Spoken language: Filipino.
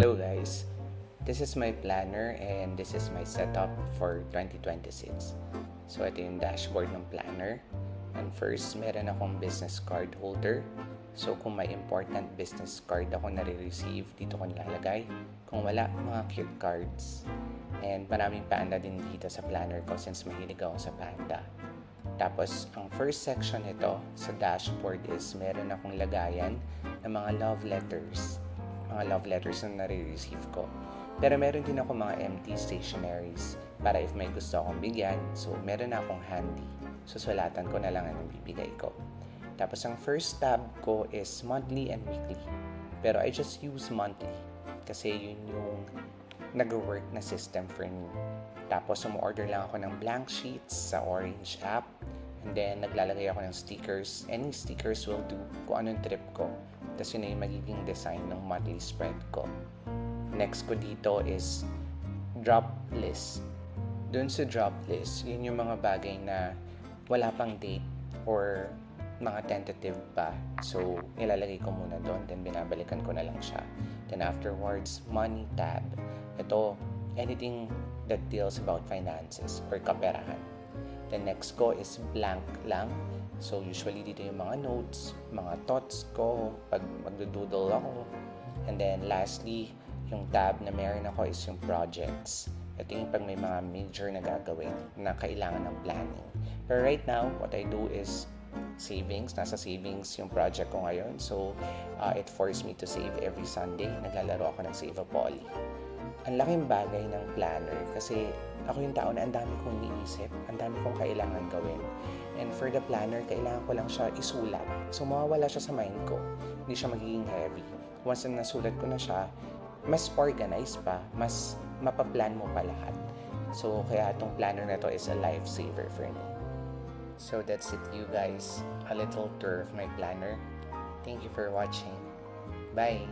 Hello guys, this is my planner and this is my setup for 2026. So ito yung dashboard ng planner. And first, meron akong business card holder. So kung may important business card ako nare-receive, dito ko nilalagay. Kung wala, mga cute cards. And maraming panda din dito sa planner ko since mahilig ako sa panda. Tapos, ang first section nito sa dashboard is meron akong lagayan ng mga love letters. Mga love letters na nare-receive ko. Pero meron din ako mga empty stationaries para if may gusto akong bigyan, so meron na akong handy. Susulatan ko na lang anong bibigay ko. Tapos ang first tab ko is monthly and weekly. Pero I just use monthly kasi yun yung nag-work na system for me. Tapos umorder lang ako ng blank sheets sa Orange app. And then naglalagay ako ng stickers. Any stickers will do kung anong trip ko. Tapos yun na yung magiging design ng monthly spread ko. Next ko dito is drop list. Doon sa drop list, yun yung mga bagay na wala pang date or mga tentative pa. So, nilalagay ko muna doon, then binabalikan ko na lang siya. Then afterwards, money tab. Ito, anything that deals about finances or kaperahan. Then next ko is blank lang. So, usually dito yung mga notes, mga thoughts ko, pag magdoodle ako. And then lastly, yung tab na meron ako is yung projects. Ito yung pag may mga major na gagawin na kailangan ng planning. Pero right now, what I do is savings. Nasa savings yung project ko ngayon. So, it forced me to save every Sunday. Naglalaro ako ng Save-A-Poly. Ang laking bagay ng planner kasi ako yung tao na ang dami kong iniisip, ang dami kong kailangan gawin. And for the planner, kailangan ko lang siya isulat. So, mawawala siya sa mind ko. Hindi siya magiging heavy. Once na nasulat ko na siya, mas organized pa, mas mapaplan mo pa lahat. So, kaya itong planner na to is a lifesaver for me. So, that's it you guys. A little tour of my planner. Thank you for watching. Bye!